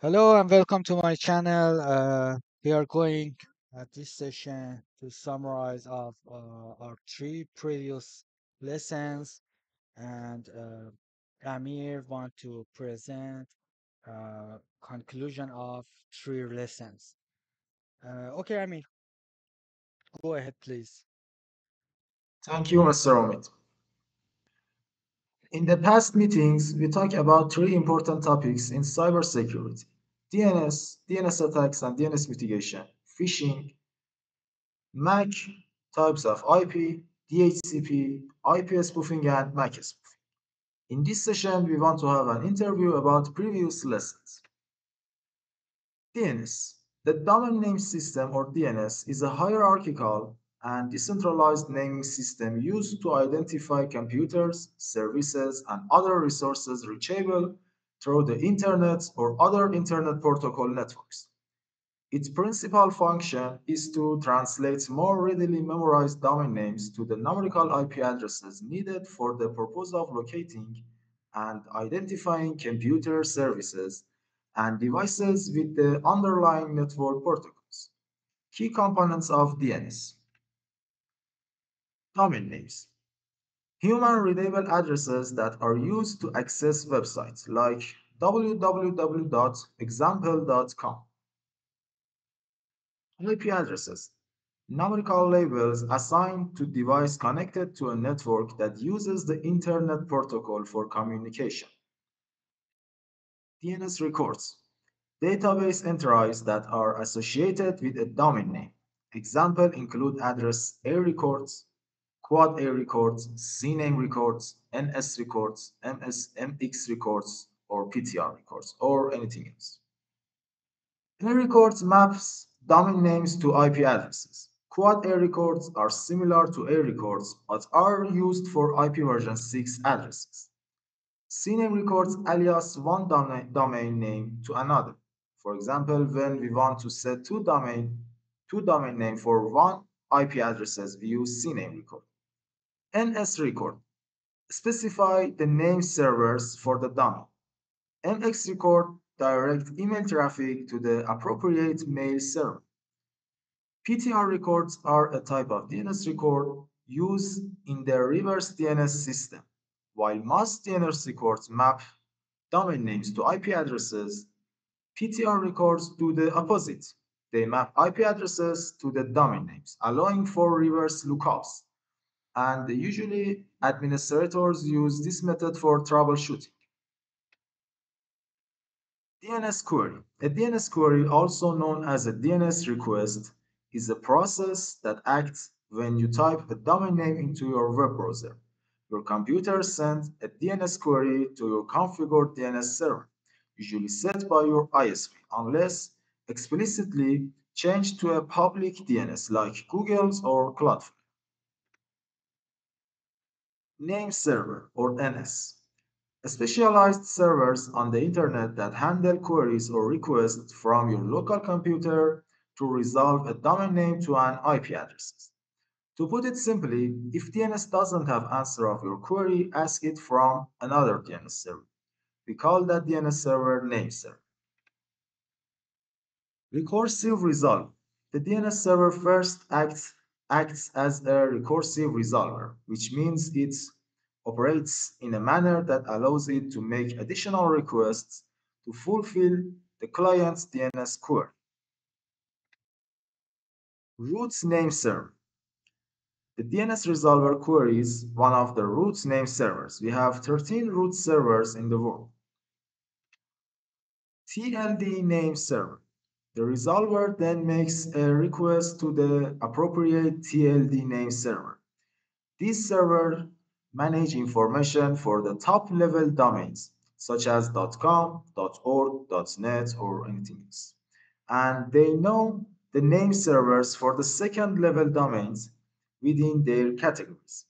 Hello and welcome to my channel. We are going at this session to summarize of our three previous lessons, and Amir want to present conclusion of three lessons. Okay, Amir, go ahead, please. Thank you, Mr. Omid. In the past meetings, we talked about three important topics in cybersecurity: DNS, DNS attacks, and DNS mitigation, phishing, MAC, types of IP, DHCP, IP spoofing, and MAC spoofing. In this session, we want to have an interview about previous lessons. DNS. The Domain Name System, or DNS, is a hierarchical and decentralized naming system used to identify computers, services, and other resources reachable through the Internet or other Internet protocol networks. Its principal function is to translate more readily memorized domain names to the numerical IP addresses needed for the purpose of locating and identifying computer services and devices with the underlying network protocols. Key components of DNS. Domain names. Human readable addresses that are used to access websites like www.example.com. IP addresses. Numerical labels assigned to device connected to a network that uses the Internet Protocol for communication. DNS records. Database entries that are associated with a domain name. Examples include address A records, quad A records, CNAME records, NS records, MX records, or PTR records, or anything else. A records maps domain names to IP addresses. Quad A records are similar to A records but are used for IP version 6 addresses. CNAME records alias one domain name to another. For example, when we want to set two domain name for one IP addresses, we use CNAME record. NS record specify the name servers for the domain. MX record direct email traffic to the appropriate mail server. PTR records are a type of DNS record used in the reverse DNS system. While most DNS records map domain names to IP addresses, PTR records do the opposite. They map IP addresses to the domain names, allowing for reverse lookups. And usually, administrators use this method for troubleshooting. DNS query. A DNS query, also known as a DNS request, is a process that acts when you type a domain name into your web browser. Your computer sends a DNS query to your configured DNS server, usually set by your ISP, unless explicitly changed to a public DNS like Google's or Cloudflare. Name server, or NS. Specialized servers on the internet that handle queries or requests from your local computer to resolve a domain name to an IP address. To put it simply, if DNS doesn't have answer of your query, ask it from another DNS server. We call that DNS server name server. Recursive resolve. The DNS server first acts as a recursive resolver, which means it operates in a manner that allows it to make additional requests to fulfill the client's DNS query. Root name server. The DNS resolver queries one of the root name servers. We have 13 root servers in the world. TLD name server. The resolver then makes a request to the appropriate TLD name server. This server manages information for the top level domains, such as .com, .org, .net, or anything else. And they know the name servers for the second level domains within their categories.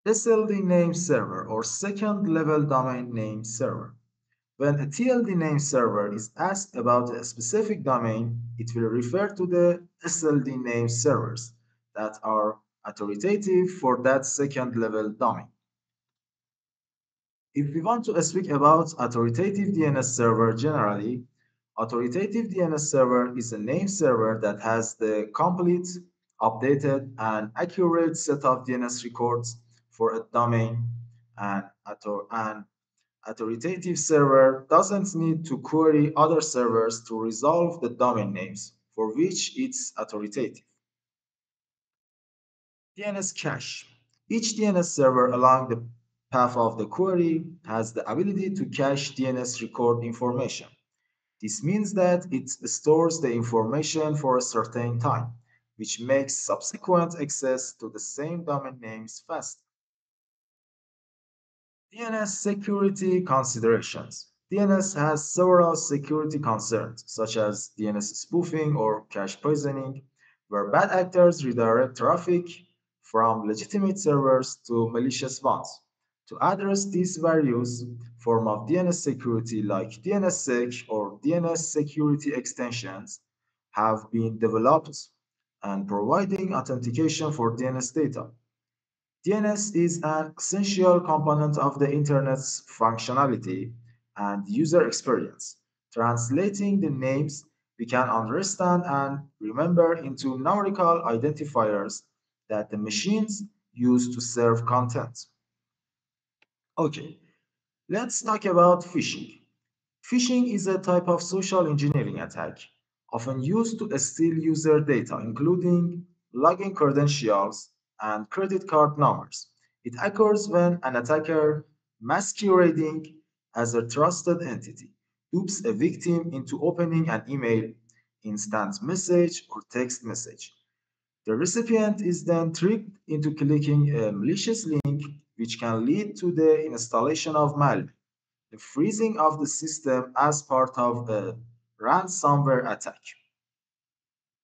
SLD name server, or second level domain name server. When a TLD name server is asked about a specific domain, it will refer to the SLD name servers that are authoritative for that second level domain. If we want to speak about authoritative DNS server generally, authoritative DNS server is a name server that has the complete, updated, and accurate set of DNS records for a domain. An authoritative server doesn't need to query other servers to resolve the domain names for which it's authoritative. DNS cache. Each DNS server along the path of the query has the ability to cache DNS record information. This means that it stores the information for a certain time, which makes subsequent access to the same domain names fast. DNS security considerations. DNS has several security concerns, such as DNS spoofing or cache poisoning, where bad actors redirect traffic from legitimate servers to malicious ones. To address these various forms of DNS security, like DNSSEC or DNS security extensions, have been developed and providing authentication for DNS data. DNS is an essential component of the Internet's functionality and user experience, translating the names we can understand and remember into numerical identifiers that the machines use to serve content. Okay, let's talk about phishing. Phishing is a type of social engineering attack, often used to steal user data, including login credentials and credit card numbers. It occurs when an attacker, masquerading as a trusted entity, dupes a victim into opening an email, instant message, or text message. The recipient is then tricked into clicking a malicious link, which can lead to the installation of malware, the freezing of the system as part of a ransomware attack,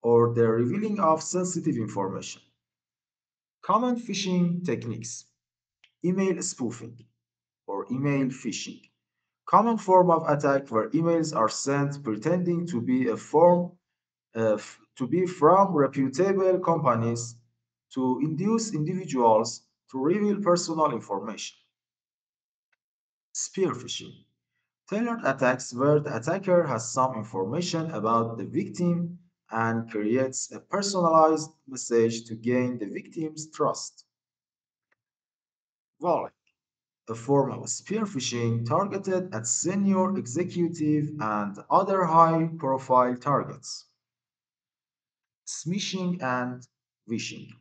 or the revealing of sensitive information. Common phishing techniques: email spoofing or email phishing. Common form of attack where emails are sent pretending to be to be from reputable companies to induce individuals to reveal personal information. Spear phishing. Tailored attacks where the attacker has some information about the victim and creates a personalized message to gain the victim's trust. Wallet, a form of spear phishing targeted at senior executive and other high-profile targets. Smishing and vishing.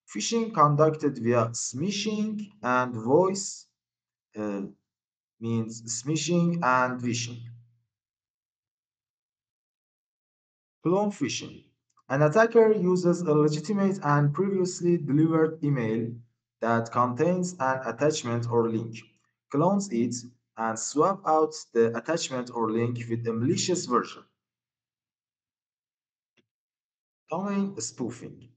Phishing conducted via smishing and voice uh, means smishing and vishing. Clone phishing. An attacker uses a legitimate and previously delivered email that contains an attachment or link, clones it, and swap out the attachment or link with a malicious version. Domain spoofing.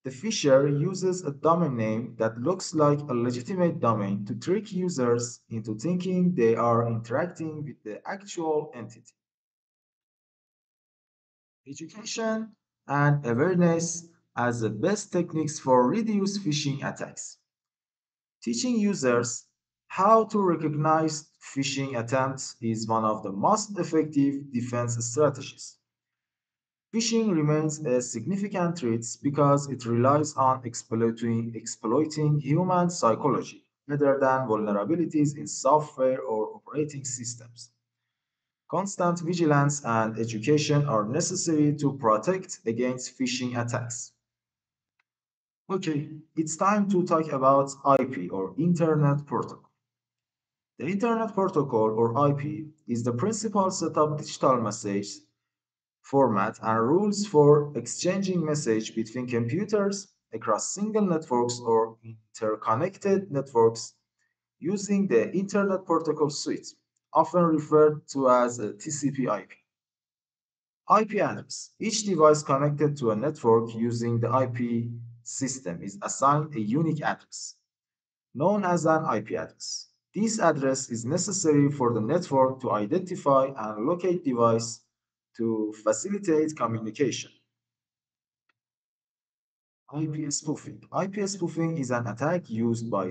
The phisher uses a domain name that looks like a legitimate domain to trick users into thinking they are interacting with the actual entity. Education and awareness as the best techniques for reduce phishing attacks. Teaching users how to recognize phishing attempts is one of the most effective defense strategies. Phishing remains a significant threat because it relies on exploiting human psychology rather than vulnerabilities in software or operating systems. Constant vigilance and education are necessary to protect against phishing attacks. Okay, it's time to talk about IP or Internet Protocol. The Internet Protocol or IP is the principal set of digital message format and rules for exchanging message between computers across single networks or interconnected networks using the Internet Protocol Suite, often referred to as a TCP/IP. IP address. Each device connected to a network using the IP system is assigned a unique address, known as an IP address. This address is necessary for the network to identify and locate device to facilitate communication. IP spoofing. IP spoofing is an attack used by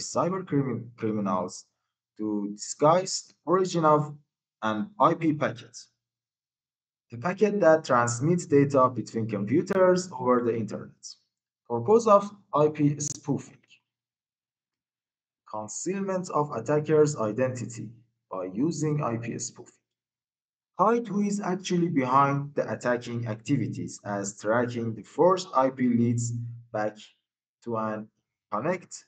criminals to disguise the origin of an IP packet, a packet that transmits data between computers over the internet. Purpose of IP spoofing: concealment of attacker's identity by using IP spoofing. Hide who is actually behind the attacking activities, as tracking the first IP leads back to an connect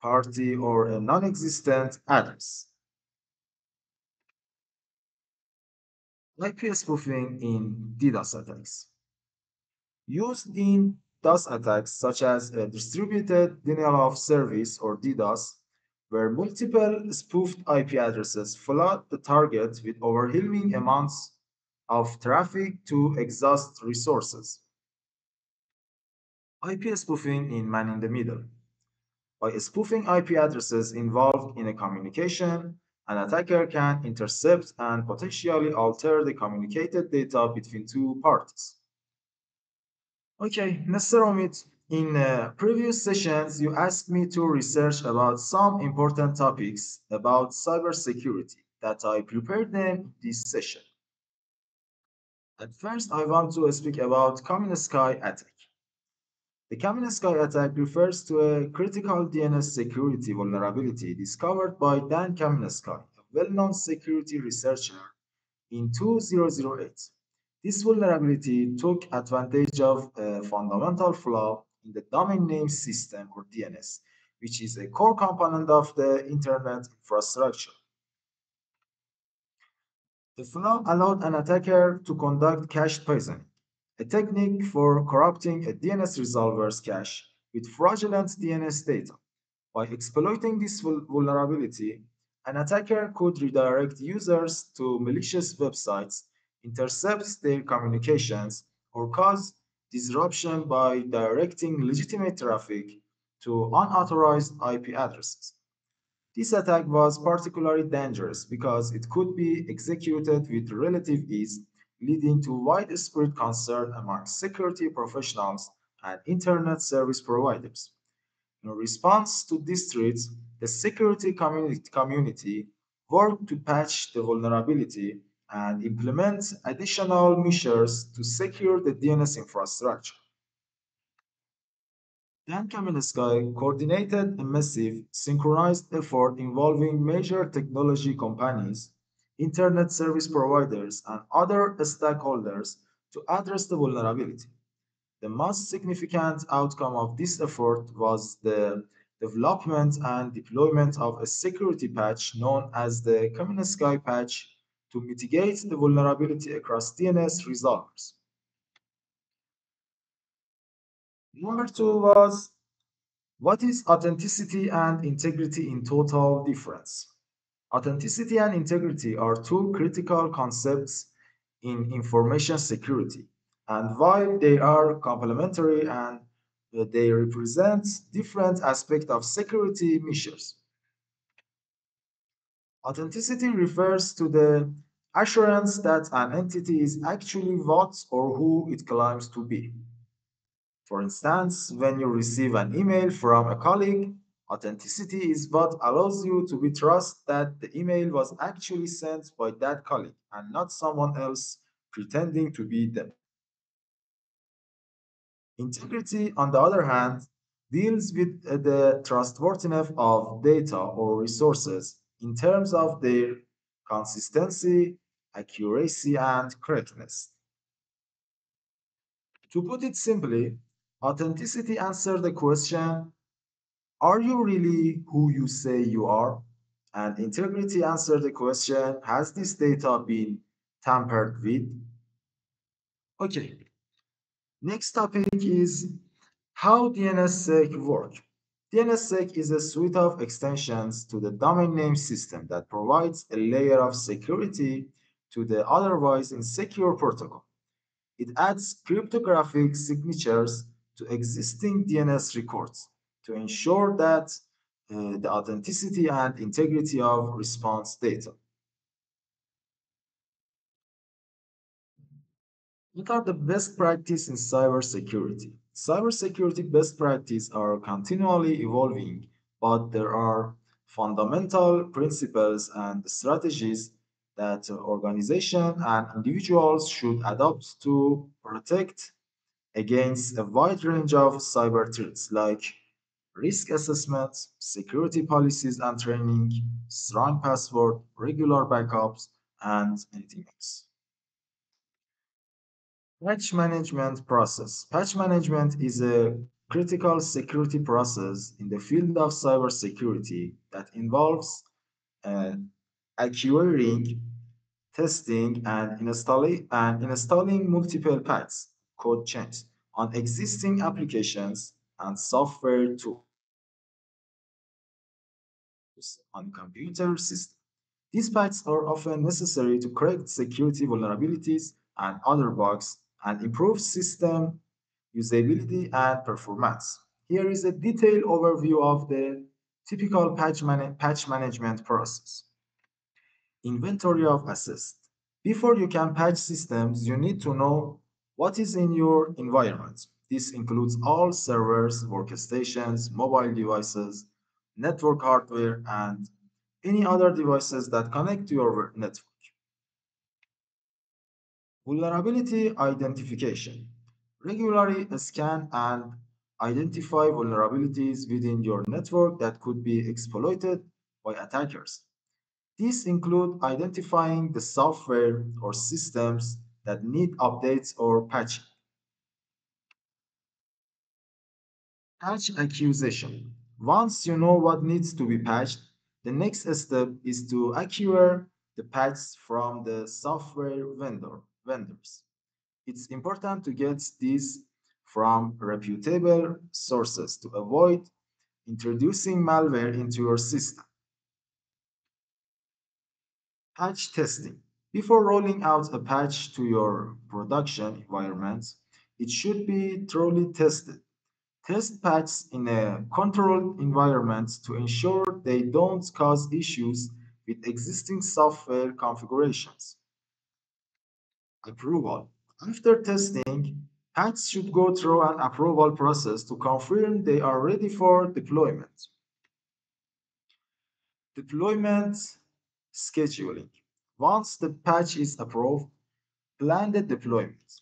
party or a non-existent address. IP spoofing in DDoS attacks. Used in DOS attacks such as a distributed denial of service or DDoS, where multiple spoofed IP addresses flood the target with overwhelming amounts of traffic to exhaust resources. IP spoofing in man in the middle. By spoofing IP addresses involved in a communication, an attacker can intercept and potentially alter the communicated data between two parties. Okay, Mr. Omid, in previous sessions, you asked me to research about some important topics about cybersecurity that I prepared them in this session. At first, I want to speak about Kaminsky attack. The Kaminsky attack refers to a critical DNS security vulnerability discovered by Dan Kaminsky, a well-known security researcher in 2008. This vulnerability took advantage of a fundamental flaw in the domain name system or DNS, which is a core component of the internet infrastructure. The flaw allowed an attacker to conduct cache poisoning, a technique for corrupting a DNS resolver's cache with fraudulent DNS data. By exploiting this vulnerability, an attacker could redirect users to malicious websites, intercept their communications, or cause disruption by directing legitimate traffic to unauthorized IP addresses. This attack was particularly dangerous because it could be executed with relative ease, leading to widespread concern among security professionals and internet service providers. In response to these threats, the security community worked to patch the vulnerability and implement additional measures to secure the DNS infrastructure. Dan Kaminsky coordinated a massive, synchronized effort involving major technology companies, internet service providers, and other stakeholders to address the vulnerability. The most significant outcome of this effort was the development and deployment of a security patch known as the Kaminsky patch to mitigate the vulnerability across DNS resolvers. Number two was, what is authenticity and integrity in total difference? Authenticity and integrity are two critical concepts in information security, and while they are complementary and they represent different aspects of security measures. Authenticity refers to the assurance that an entity is actually what or who it claims to be. For instance, when you receive an email from a colleague, authenticity is what allows you to be trust that the email was actually sent by that colleague and not someone else pretending to be them. Integrity, on the other hand, deals with the trustworthiness of data or resources in terms of their consistency, accuracy, and correctness. To put it simply, authenticity answers the question, are you really who you say you are? And integrity answers the question, has this data been tampered with? Okay, next topic is how DNSSEC work. DNSSEC is a suite of extensions to the domain name system that provides a layer of security to the otherwise insecure protocol. It adds cryptographic signatures to existing DNS records to ensure that the authenticity and integrity of response data. What are the best practices in cybersecurity? Cybersecurity best practices are continually evolving, but there are fundamental principles and strategies that organizations and individuals should adopt to protect against a wide range of cyber threats like risk assessments, security policies and training, strong password, regular backups, and anything else. Patch management process. Patch management is a critical security process in the field of cybersecurity that involves uh, acquiring, testing, and installing multiple patches, code changes, on existing applications and software tools on computer systems. These patches are often necessary to correct security vulnerabilities and other bugs and improve system usability and performance. Here is a detailed overview of the typical patch management process. Inventory of assets. Before you can patch systems, you need to know what is in your environment. This includes all servers, workstations, mobile devices, network hardware, and any other devices that connect to your network. Vulnerability identification. Regularly scan and identify vulnerabilities within your network that could be exploited by attackers. These include identifying the software or systems that need updates or patching. Patch accusation. Once you know what needs to be patched, the next step is to acquire the patches from the software vendors. It's important to get these from reputable sources to avoid introducing malware into your system. Patch testing. Before rolling out a patch to your production environment, it should be thoroughly tested. Test patches in a controlled environment to ensure they don't cause issues with existing software configurations. Approval. After testing, patches should go through an approval process to confirm they are ready for deployment. Deployment scheduling. Once the patch is approved, plan the deployment.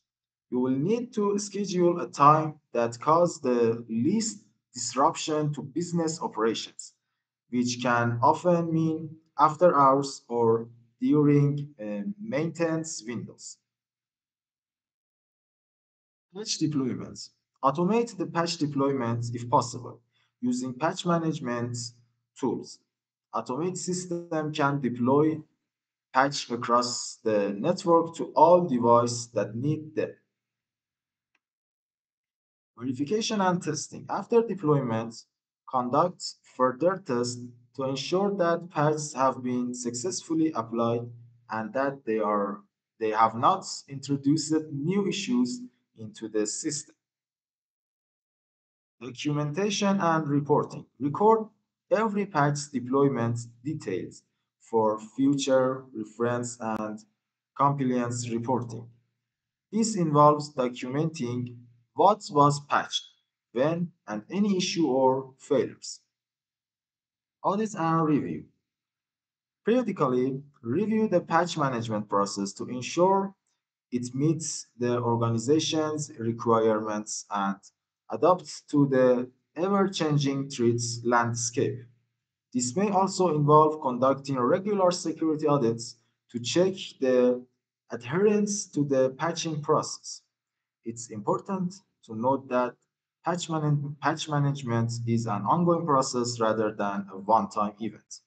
You will need to schedule a time that causes the least disruption to business operations, which can often mean after hours or during maintenance windows. Patch deployments. Automate the patch deployments if possible using patch management tools. Automate system can deploy patch across the network to all devices that need them. Verification and testing. After deployment, conduct further tests to ensure that patches have been successfully applied and that they have not introduced new issues into the system. Documentation and reporting. Record every patch deployment details for future reference and compliance reporting. This involves documenting what was patched, when, and any issue or failures. Audit and review. Periodically review the patch management process to ensure it meets the organization's requirements and adapts to the ever-changing threats landscape. This may also involve conducting regular security audits to check the adherence to the patching process. It's important to note that patch management is an ongoing process rather than a one-time event.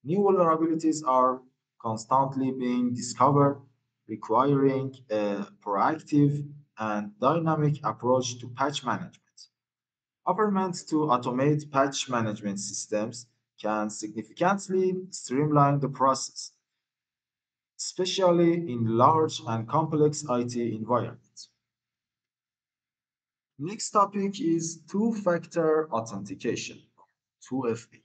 New vulnerabilities are constantly being discovered, requiring a proactive and dynamic approach to patch management. Improvements to automate patch management systems can significantly streamline the process, especially in large and complex IT environments. Next topic is two-factor authentication, 2FA.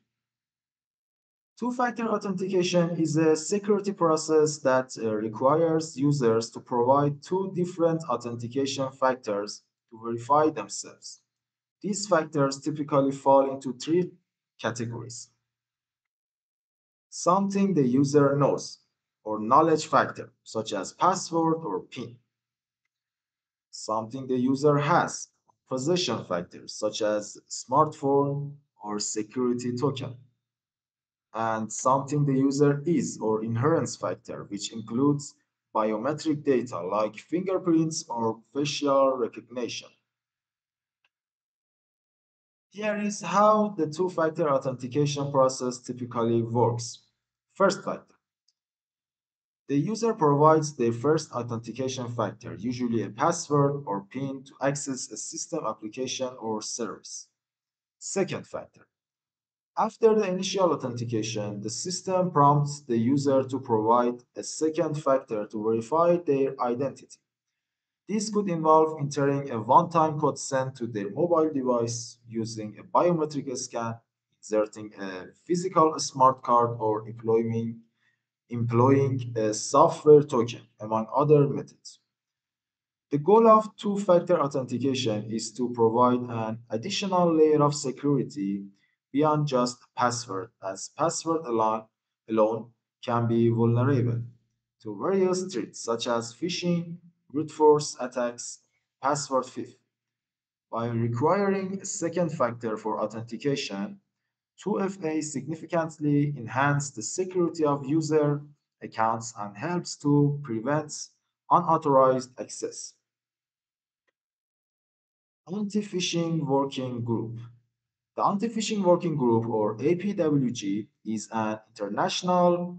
Two-factor authentication is a security process that requires users to provide two different authentication factors to verify themselves. These factors typically fall into three categories: something the user knows, or knowledge factor, such as password or PIN; something the user has, possession factors, such as smartphone or security token; and something the user is, or inherence factor, which includes biometric data like fingerprints or facial recognition. Here is how the two-factor authentication process typically works. First factor: the user provides their first authentication factor, usually a password or PIN, to access a system application or service. Second factor: after the initial authentication, the system prompts the user to provide a second factor to verify their identity. This could involve entering a one-time code sent to their mobile device, using a biometric scan, inserting a physical smart card, or employing a software token, among other methods. The goal of two-factor authentication is to provide an additional layer of security beyond just password, as alone can be vulnerable to various threats such as phishing, brute force attacks, password theft. By requiring a second factor for authentication, 2FA significantly enhances the security of user accounts and helps to prevent unauthorized access. Anti-Phishing Working Group. The Anti-Phishing Working Group, or APWG, is an international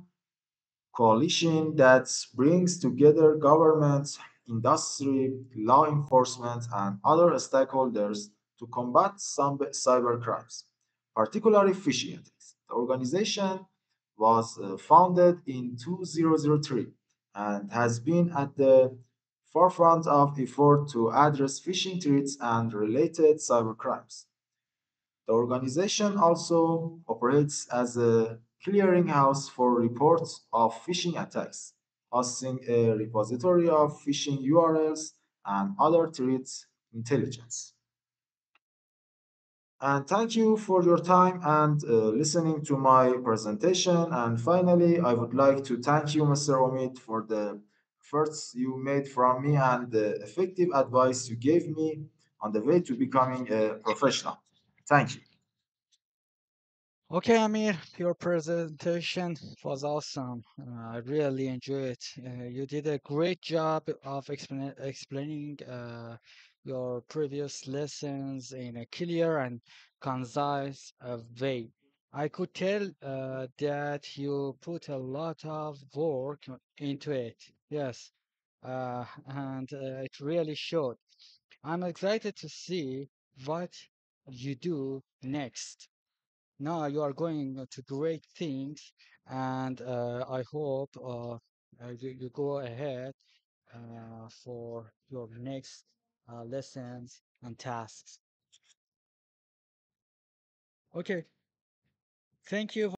coalition that brings together governments, industry, law enforcement, and other stakeholders to combat some cybercrimes, particularly phishing attacks. The organization was founded in 2003 and has been at the forefront of effort to address phishing threats and related cybercrimes. The organization also operates as a clearinghouse for reports of phishing attacks, hosting a repository of phishing URLs and other threat intelligence. And thank you for your time and listening to my presentation. And finally, I would like to thank you, Mr. Omid, for the efforts you made from me and the effective advice you gave me on the way to becoming a professional. Thank you. Okay, Amir, your presentation was awesome. I really enjoyed it. You did a great job of explaining your previous lessons in a clear and concise way. I could tell that you put a lot of work into it. Yes, and it really showed. I'm excited to see what you do next. Now you are going to great things, and I hope you go ahead for your next lessons and tasks. Okay, thank you.